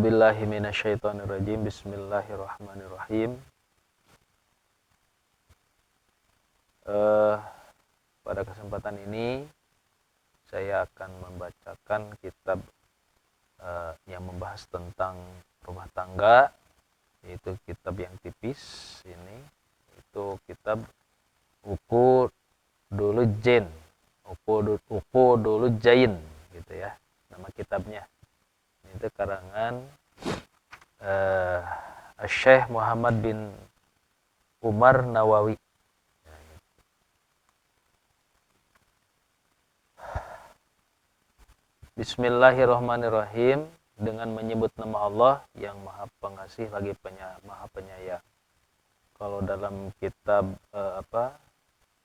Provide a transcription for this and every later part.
billahi minasyaitonir rajim. Bismillahirrahmanirrahim. Pada kesempatan ini saya akan membacakan kitab yang membahas tentang rumah tangga, yaitu kitab yang tipis ini. Itu kitab Uqudul Jain, Uqudul Jain gitu ya, nama kitabnya. Itu karangan Syekh Muhammad bin Umar Nawawi. Bismillahirrahmanirrahim. Dengan menyebut nama Allah yang Maha Pengasih lagi Maha Penyayang. Kalau dalam kitab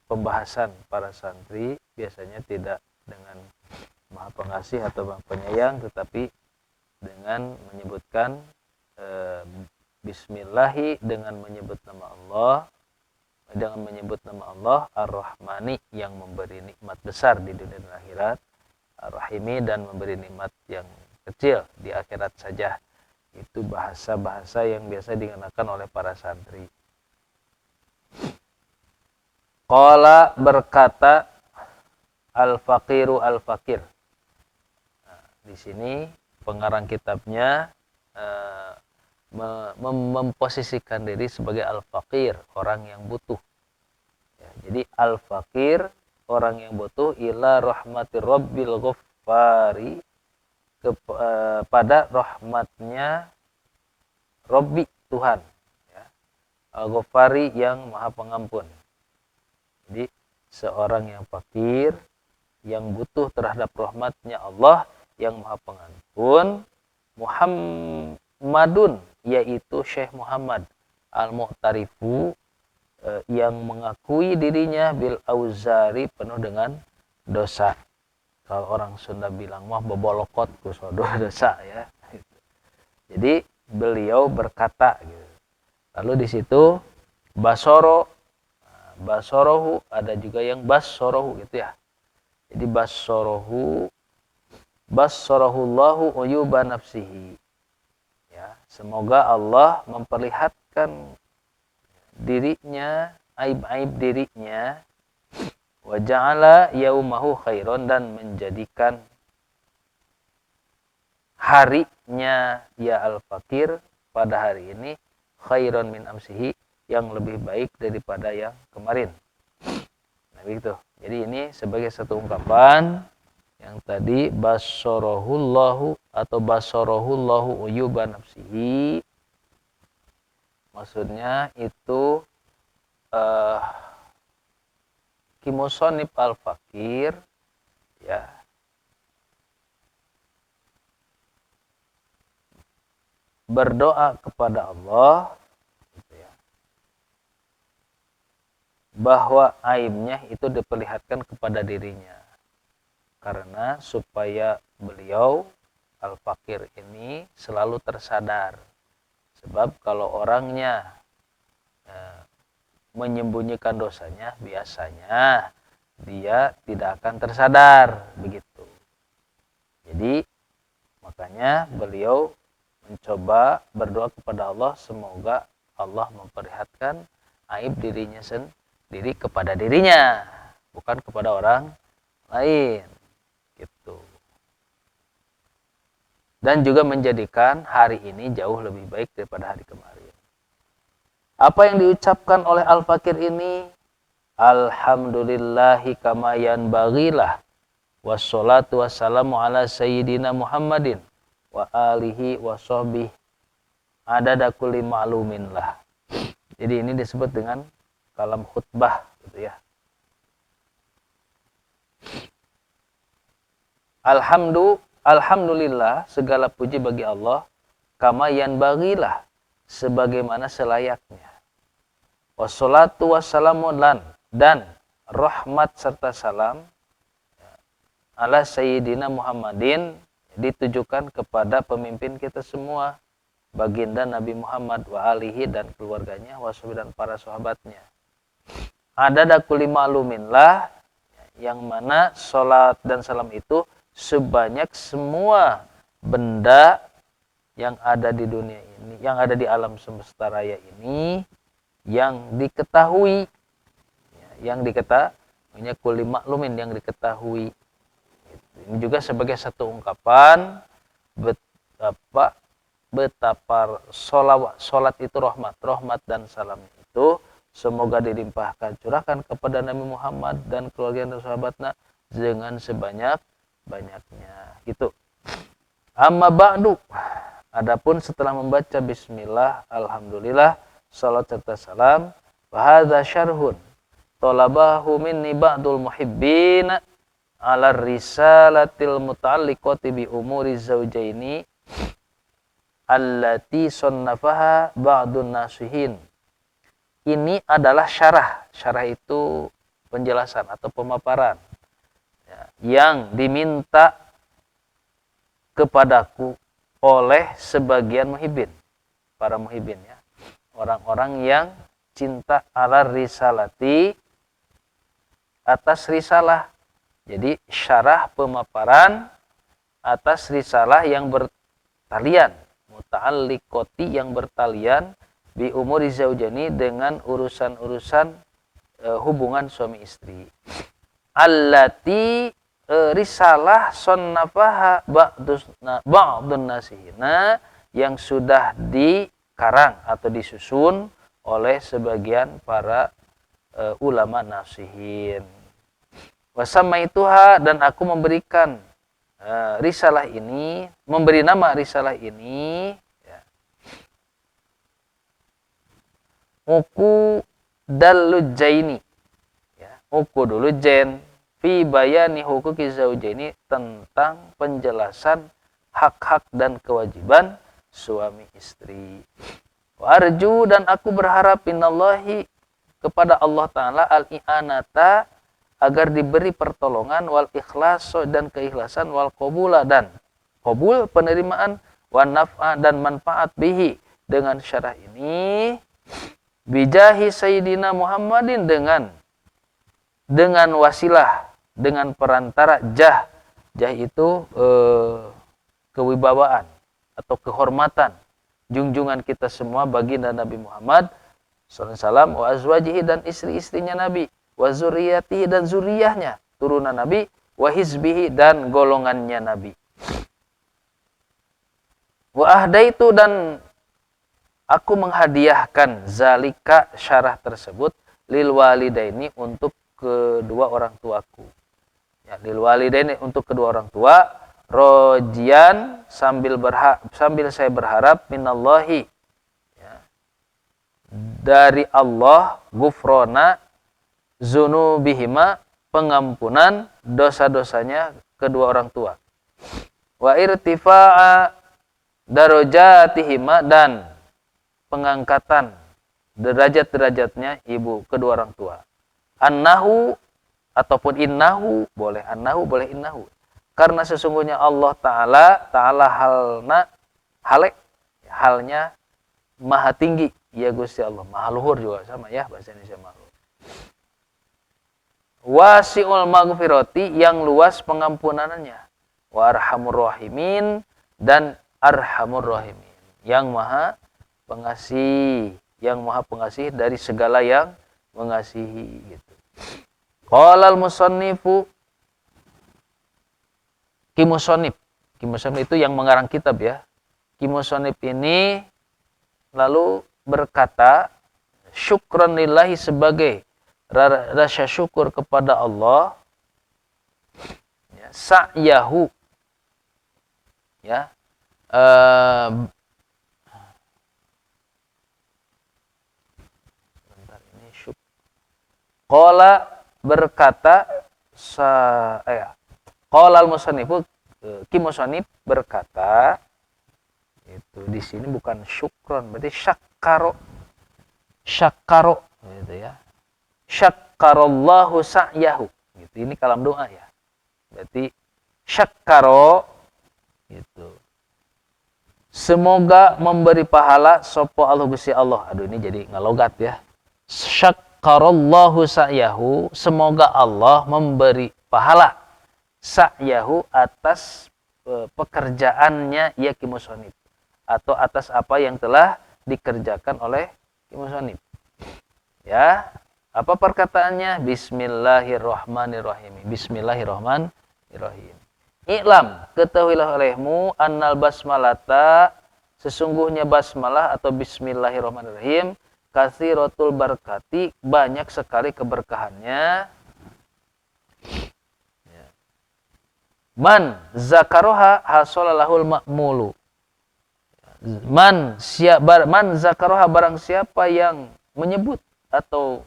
pembahasan para santri biasanya tidak dengan Maha Pengasih atau Maha Penyayang, tetapi dengan menyebutkan Bismillahi, dengan menyebut nama Allah, dengan menyebut nama Allah Ar-Rahmani, yang memberi nikmat besar di dunia dan akhirat, Ar-Rahimi, dan memberi nikmat yang kecil di akhirat saja. Itu bahasa-bahasa yang biasa digunakan oleh para santri. Qala, berkata Al-Faqiru Al-Fakir. Nah, di sini pengarang kitabnya memposisikan diri sebagai Al-Fakir, orang yang butuh. Ya, jadi Al-Fakir, orang yang butuh, ila rahmatir rabbil ghaffari, kepada rahmatnya Rabbi, Tuhan, ya. Al-Ghaffari, yang Maha Pengampun. Jadi seorang yang fakir, yang butuh terhadap rahmatnya Allah yang Maha Pengampun, Muhammadun, yaitu Syekh Muhammad Al-Mu'tarifu, yang mengakui dirinya bil auzari, penuh dengan dosa. Kalau orang Sunda bilang mah bobolokot ku dosa ya. Jadi beliau berkata gitu. Lalu di situ basorohu, ada juga yang basorohu gitu ya. Jadi basorohullahu uyuba nafsihi. Ya, semoga Allah memperlihatkan dirinya, aib-aib dirinya, wa ja'ala yaumahu khairon, dan menjadikan harinya ya Al-Fakir pada hari ini khairon min amsihi, yang lebih baik daripada yang kemarin. Nah begitu. Jadi ini sebagai satu ungkapan yang tadi basorohullahu atau basorohullahu uyuba nafsihi, maksudnya itu Kimusonib Al-Fakir, ya, berdoa kepada Allah gitu ya, bahwa aibnya itu diperlihatkan kepada dirinya, karena supaya beliau Al-Fakir ini selalu tersadar. Sebab kalau orangnya menyembunyikan dosanya, biasanya dia tidak akan tersadar begitu. Jadi makanya beliau mencoba berdoa kepada Allah, semoga Allah memperlihatkan aib dirinya sendiri kepada dirinya, bukan kepada orang lain gitu. Dan juga menjadikan hari ini jauh lebih baik daripada hari kemarin. Apa yang diucapkan oleh Al-Fakir ini? Alhamdulillahi kama yanbaghilah, wassalatu wassalamu ala sayyidina Muhammadin wa alihi wa sahbihi adada kulli ma'lumin lah. Jadi ini disebut dengan kalam khutbah gitu ya. Alhamdulillah, segala puji bagi Allah, kama yanbaghilah, sebagaimana selayaknya. Wassalatu wassalamu, dan rahmat serta salam ala sayyidina Muhammadin, ditujukan kepada pemimpin kita semua, baginda Nabi Muhammad, wa alihi, dan keluarganya, washabi, dan para sahabatnya. Adada kulli ma'lumin lah, yang mana salat dan salam itu sebanyak semua benda yang ada di dunia ini, yang ada di alam semesta raya ini, yang diketahui, yang diketahui, kulli maklumin, yang diketahui. Ini juga sebagai satu ungkapan betapa solat itu rahmat dan salam itu semoga dilimpahkan curahkan kepada Nabi Muhammad dan keluarga dan sahabatnya dengan sebanyak-banyaknya. Itu. Amma ba'du. Adapun setelah membaca bismillah, alhamdulillah, salat serta salam, wa hadza syarhun talabahu minni ba'dul muhibbin ala risalatil muta'alliqati bi umuri zaujaini allati sannafaha ba'dun nasihin. Ini adalah syarah. Syarah itu penjelasan atau pemaparan yang diminta kepadaku oleh sebagian muhibbin, para muhibbin ya. Orang-orang yang cinta ala risalati, atas risalah. Jadi syarah pemaparan atas risalah yang bertalian, muta'alliqati yang bertalian bi umuri zaujani dengan urusan-urusan hubungan suami istri. Allati risalah sonnafaha ba'dun nasihina yang sudah dikarang atau disusun oleh sebagian para ulama nasihin. Wasamaituha, dan aku memberikan risalah ini, memberi nama risalah ini ya, Uku Dalujaini ya, Uku Dulujain fi bayani hukuki zaujaini, tentang penjelasan hak-hak dan kewajiban suami istri. Wa arju, dan aku berharap minallahi, kepada Allah Ta'ala, al-i'anata, agar diberi pertolongan, wal ikhlas, dan keikhlasan, wal qabula, dan qabul penerimaan, wan naf'a, dan manfaat bihi, dengan syarah ini, bijahi sayyidina Muhammadin, dengan wasilah, dengan perantara jah itu kewibawaan atau kehormatan, junjungan kita semua baginda Nabi Muhammad sallallahu alaihi wasallam, wa azwajihi, dan istri-istrinya Nabi, wa zurriyatihi, dan zuriyahnya, turunan Nabi, wa hizbihi, dan golongannya Nabi. Wa ahdaitu, dan aku menghadiahkan zalika, syarah tersebut, lil walidaini, untuk kedua orang tuaku. Ya, lil walidaini, untuk kedua orang tua, rojian, sambil saya berharap, minallahi, ya, dari Allah, gufrona zunubihima, pengampunan dosa-dosanya kedua orang tua, wa irtifa'a darajatihima, dan pengangkatan derajat-derajatnya ibu kedua orang tua. Annahu, ataupun innahu, boleh annahu, boleh innahu, karena sesungguhnya Allah Ta'ala halnya maha tinggi, ya Gusti Allah, maha luhur juga sama ya bahasa Indonesia, maha luhur. Wasi'ul maghfirati, yang luas pengampunannya, wa arhamur rahimin, dan arhamur rahimin, yang maha pengasih, dari segala yang mengasihi gitu. Qala al-musannifu, Kimusonib itu yang mengarang kitab ya. Kimusonib ini lalu berkata, syukran lillahi, sebagai rasa syukur kepada Allah, ya, sa'yahu, ya, bentar ini qala, berkata, qala al-musannifu, Kimusonib berkata, itu di sini bukan syukron, berarti syakkaro gitu ya. Syakkarallahu sa'yahu gitu. Ini kalam doa ya. Berarti syakkaro gitu. Semoga memberi pahala sopo Allah Gusti Allah. Aduh, ini jadi ngalogat ya. Syakkarallahu sa'yahu, semoga Allah memberi pahala sa'yahu, atas pekerjaannya ya Kimusonib, atau atas apa yang telah dikerjakan oleh musannif. Ya, apa perkataannya? Bismillahirrahmanirrahim. Bismillahirrahmanirrahim. I'lam, ketahuilah olehmu annal basmalata, sesungguhnya basmalah atau bismillahirrahmanirrahim, katsiratul barakati, banyak sekali keberkahannya. Man zakaroha hasolalahul ma'mulu. Man zakaroha, barang siapa yang menyebut atau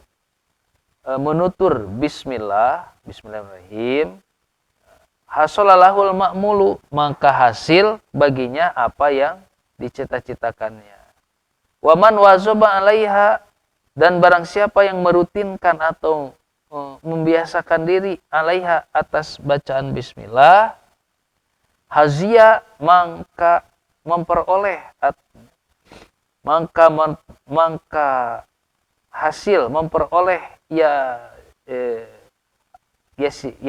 menutur bismillahirrahmanirrahim, hasolalahul ma'mulu, maka hasil baginya apa yang dicita-citakannya. Waman wazoba alaiha, dan barang siapa yang merutinkan atau membiasakan diri alaiha, atas bacaan bismillah, hazia, maka memperoleh, maka hasil memperoleh ya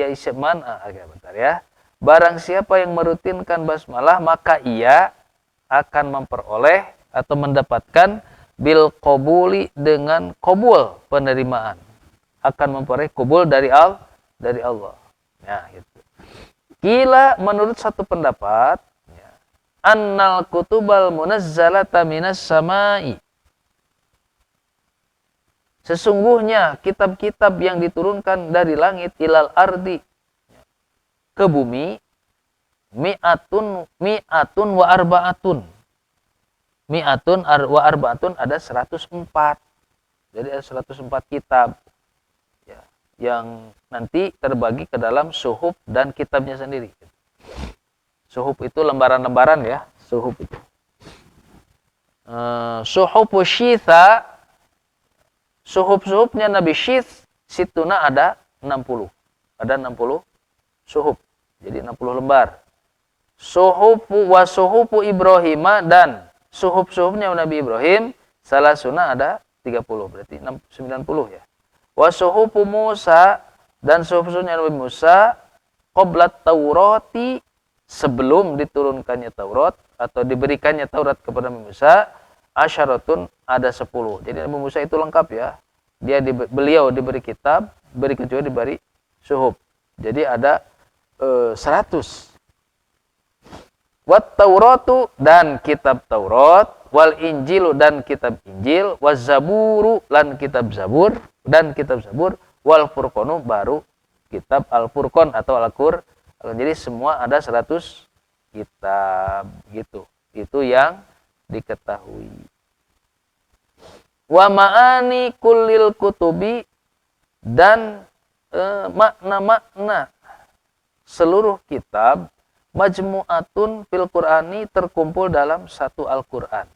isman agak bentar ya. Barang siapa yang merutinkan basmalah, maka ia akan memperoleh atau mendapatkan bil qabuli, dengan qabul, penerimaan, akan memperoleh qabul dari Allah. Ya, gitu. Kila, menurut satu pendapat, ya, annal kutubal munazzalata minas samai, sesungguhnya kitab-kitab yang diturunkan dari langit ilal ardi, ke bumi, mi'atun wa arba'atun. Mi'atun wa arba'atun, ada 104. Jadi ada 104 kitab. Ya, yang nanti terbagi ke dalam suhuf dan kitabnya sendiri. Suhuf itu lembaran-lembaran ya, suhuf itu. Suhufu syitha, suhuf-suhufnya Nabi Syith, situna ada 60. Ada 60 suhuf. Jadi 60 lembar. Suhufu wa suhufu Ibrahima, dan suhuf-suhufnya Nabi Ibrahim, salah sunnah ada 30. Berarti 90 ya. Wa suhufu Musa, dan suhuf-suhufnya Nabi Musa, qablat Taurati, sebelum diturunkannya Taurat atau diberikannya Taurat kepada Nabi Musa, asyaratun, ada 10. Jadi Nabi Musa itu lengkap ya. Beliau diberi kitab, berikut juga diberi suhuf. Jadi ada 100. Wat Tauratu, dan kitab Taurat, wal Injilu, dan kitab Injil, waz Zaburu, dan kitab Zabur, wal Furqanu, baru kitab Al-Furqan atau Al-Qur'an. Jadi semua ada 100 kitab gitu. Itu yang diketahui. Wa ma'ani kullil kutubi, dan makna-makna seluruh kitab, majmu'atun fil Qur'ani, terkumpul dalam satu Al-Qur'an.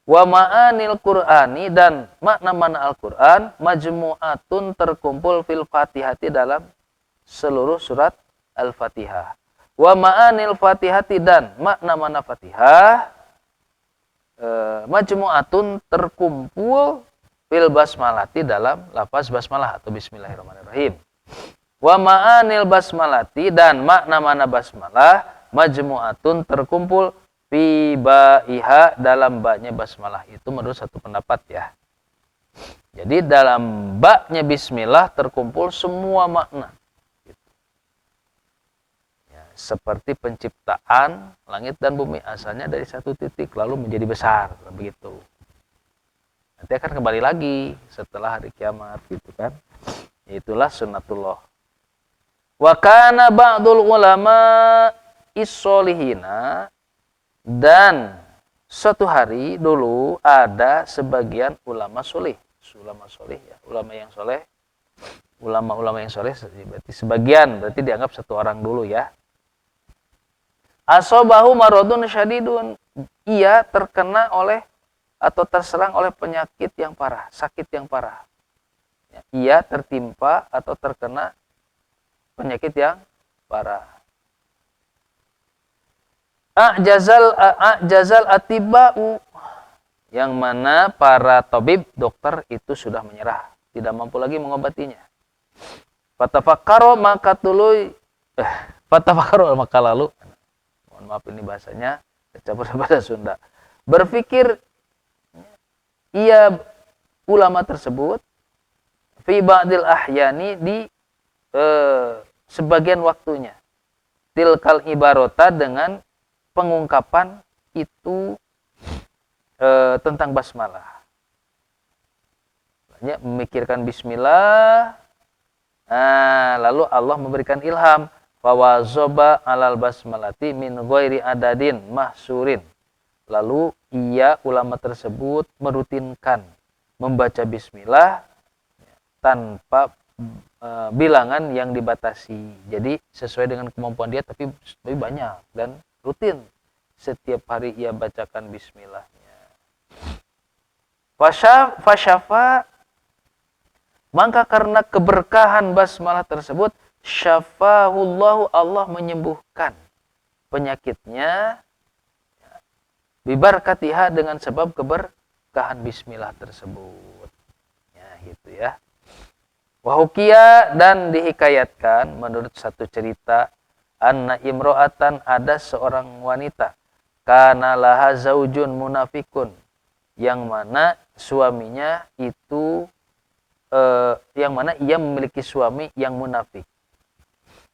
Wa ma'anil Qur'ani, dan makna-makna Al-Qur'an, majmu'atun, terkumpul fil Fatihati, dalam seluruh surat Al-Fatihah. Wa ma'anil Fatihati, dan makna-makna Fatihah, majmu'atun, terkumpul fil basmalati, dalam lafaz basmalah atau bismillahirrahmanirrahim. Wa ma'anil basmalati, dan makna-makna basmalah, majmu'atun, terkumpul fi ba'iha, dalam baknya basmalah. Itu menurut satu pendapat ya. Jadi dalam baknya bismillah terkumpul semua makna. Ya, seperti penciptaan langit dan bumi, asalnya dari satu titik lalu menjadi besar, begitu. Nanti akan kembali lagi setelah hari kiamat, gitu kan. Itulah sunnatullah. Wa kana ba'dul ulama is-solihina, dan suatu hari dulu ada sebagian ulama soleh. Ulama soleh ya, ulama yang soleh berarti sebagian, berarti dianggap satu orang dulu ya. Asobahu maradun syadidun, ia terkena oleh atau terserang oleh penyakit yang parah, sakit yang parah. Ia tertimpa atau terkena penyakit yang parah. A'jazal atiba'u, yang mana para tabib, dokter itu sudah menyerah, tidak mampu lagi mengobatinya. Fatafakaro, maka lalu, mohon maaf ini bahasanya kecampur bahasa Sunda. Berpikir ia ulama tersebut fi ba'dil ahyani di sebagian waktunya. Tilkal ibarota dengan pengungkapan itu tentang basmalah. Memikirkan bismillah. Nah, lalu Allah memberikan ilham. Fawazoba alal basmalati min ghairi adadin mahsurin. Lalu ia ulama tersebut merutinkan membaca bismillah tanpa bilangan yang dibatasi. Jadi sesuai dengan kemampuan dia tapi banyak dan rutin. Setiap hari ia bacakan bismillahnya. Fasyafa, maka karena keberkahan basmalah tersebut, syafahullahu, Allah menyembuhkan penyakitnya bibarakatiha dengan sebab keberkahan bismillah tersebut. Ya, gitu ya. Wahukia, dan dihikayatkan menurut satu cerita, anna imro'atan, ada seorang wanita, kana laha zaujun munafikun, yang mana suaminya itu yang mana ia memiliki suami yang munafik.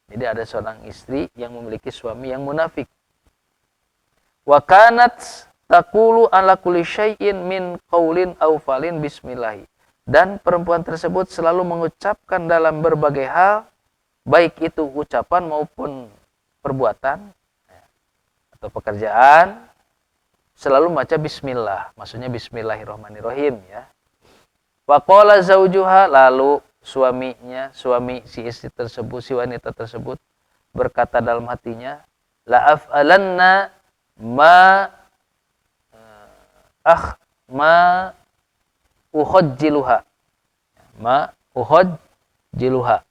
Jadi ada seorang istri yang memiliki suami yang munafik. Wa kanat taqulu ala kulli syai'in min qaulin aw falin bismillah. Dan perempuan tersebut selalu mengucapkan dalam berbagai hal, baik itu ucapan maupun perbuatan atau pekerjaan, selalu baca bismillah. Maksudnya bismillahirrahmanirrahim ya. Wa qala zaujuha, lalu suami si istri tersebut, si wanita tersebut berkata dalam hatinya, la af'alanna ma uhajjiluha. Ma uhajjiluha.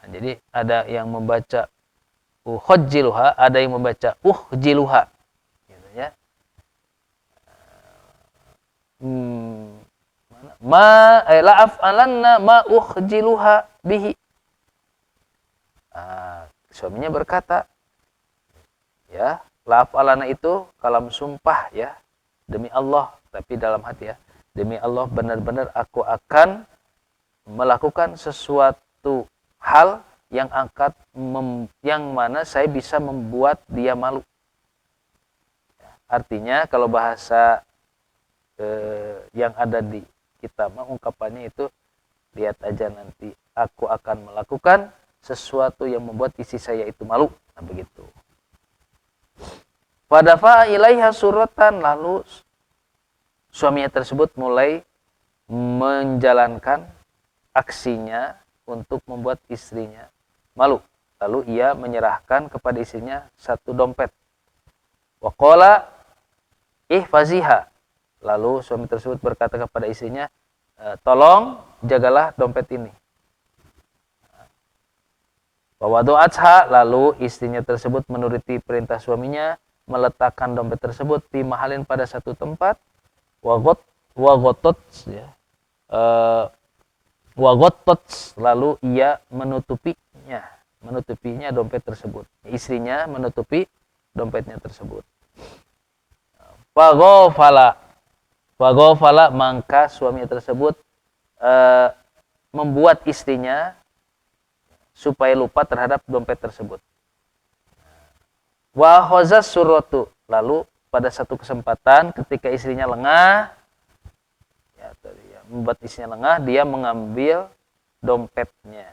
Jadi ada yang membaca uhajjiluha, ada yang membaca uhjiluha. Gitu ya. La'af alanna ma uhjiluha bihi. Suaminya berkata, ya, la'af alana itu kalam sumpah ya, demi Allah, tapi dalam hati ya, demi Allah benar-benar aku akan melakukan sesuatu hal yang yang mana saya bisa membuat dia malu. Artinya kalau bahasa yang ada di kita ungkapannya itu, lihat aja nanti aku akan melakukan sesuatu yang membuat istri saya itu malu. Nah, begitu. Fadafa ilaiha suratan, lalu suaminya tersebut mulai menjalankan aksinya untuk membuat istrinya malu. Lalu ia menyerahkan kepada istrinya satu dompet. Wa qala ihfaziha. Lalu suami tersebut berkata kepada istrinya, tolong jagalah dompet ini. Wa wadu'atha, lalu istrinya tersebut menuruti perintah suaminya, meletakkan dompet tersebut di mahalin pada satu tempat. Wagotot, lalu ia menutupinya dompet tersebut. Istrinya menutupi dompetnya tersebut. Wagofala, maka suami tersebut membuat istrinya supaya lupa terhadap dompet tersebut. Wahozas suratu, lalu pada satu kesempatan ketika istrinya lengah, membuat istrinya lengah, dia mengambil dompetnya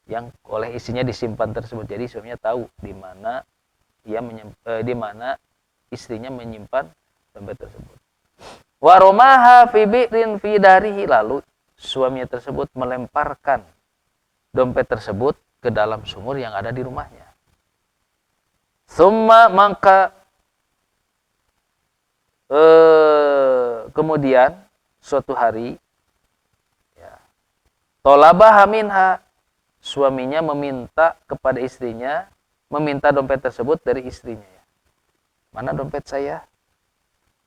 yang oleh istrinya disimpan tersebut. Jadi suaminya tahu di mana istrinya menyimpan dompet tersebut. Wa romaha fi bi'rin fi darihi, lalu suaminya tersebut melemparkan dompet tersebut ke dalam sumur yang ada di rumahnya. Summa, maka kemudian suatu hari tolabaha minha, suaminya meminta kepada istrinya, meminta dompet tersebut dari istrinya. Mana dompet saya?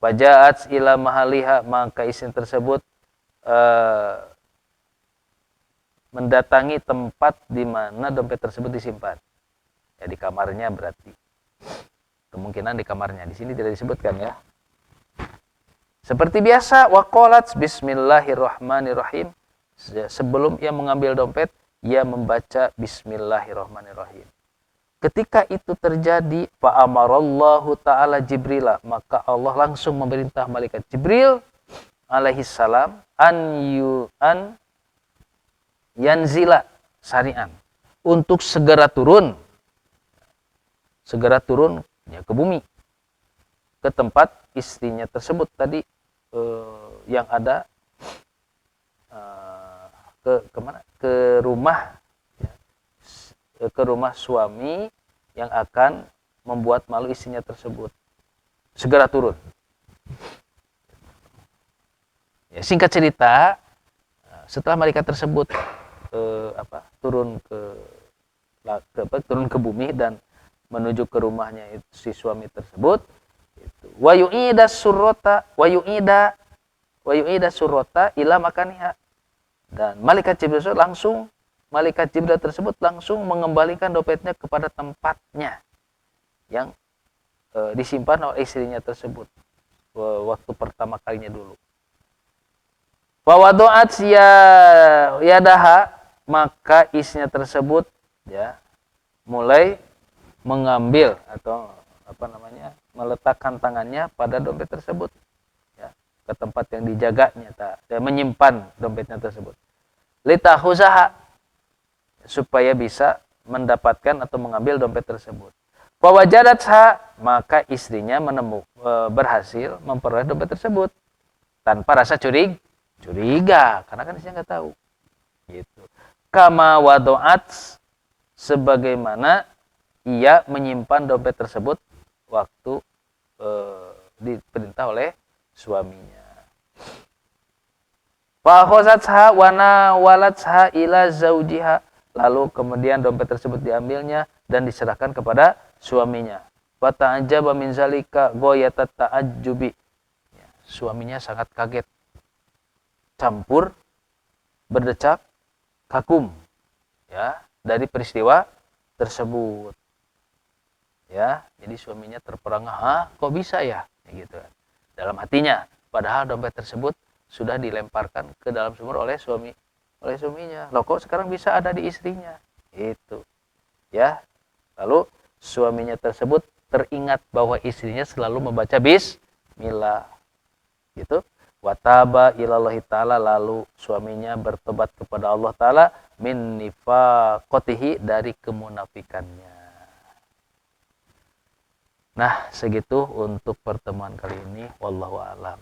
Waja'at ila mahaliha, maka istri tersebut mendatangi tempat di mana dompet tersebut disimpan. Ya, di kamarnya berarti. Kemungkinan di kamarnya. Di sini tidak disebutkan ya. Seperti biasa, waqalat bismillahirrahmanirrahim. Sebelum ia mengambil dompet, ia membaca bismillahirrahmanirrahim. Ketika itu terjadi, fa'amarallahu ta'ala Jibrila, maka Allah langsung memerintah malaikat Jibril alaihi salam an yanzila sari'an, untuk segera turun ya, ke bumi, ke tempat istrinya tersebut tadi yang ada kemana? Ke rumah ya, ke rumah suami yang akan membuat malu istrinya tersebut. Segera turun. Ya, singkat cerita, setelah malaikat tersebut turun ke bumi dan menuju ke rumahnya si suami tersebut, wa yu'ida surrota ila makaniha, dan malaikat Jibril tersebut langsung mengembalikan dompetnya kepada tempatnya yang disimpan oleh istrinya tersebut waktu pertama kalinya dulu. Wa wadu'at yadaha, maka istrinya tersebut ya mulai mengambil atau meletakkan tangannya pada dompet tersebut ya, ke tempat yang dijaganya, menyimpan dompetnya tersebut. Litahuzaha, supaya bisa mendapatkan atau mengambil dompet tersebut. Fawajadatha, maka istrinya berhasil memperoleh dompet tersebut tanpa rasa curiga, karena kan istrinya nggak tahu. Gitu. Kama wadu'at, sebagaimana ia menyimpan dompet tersebut waktu diperintah oleh suaminya. Fakhazatha wa nawalatha ila zaujiha, lalu kemudian dompet tersebut diambilnya dan diserahkan kepada suaminya. Wa ta'ajjaba min zalika ghayatat ta'ajjubi. Suaminya sangat kaget, campur berdecak kagum ya dari peristiwa tersebut. Ya, jadi suaminya terperangah, kok bisa ya? Gitu. Dalam hatinya, padahal dompet tersebut sudah dilemparkan ke dalam sumur oleh suaminya. Loh, kok sekarang bisa ada di istrinya? Itu. Ya. Lalu suaminya tersebut teringat bahwa istrinya selalu membaca bismillah. Gitu. Wataba ilallahi ta'ala, lalu suaminya bertobat kepada Allah Ta'ala min nifaqatihi, dari kemunafikannya. Nah, segitu untuk pertemuan kali ini. Wallahu a'lam.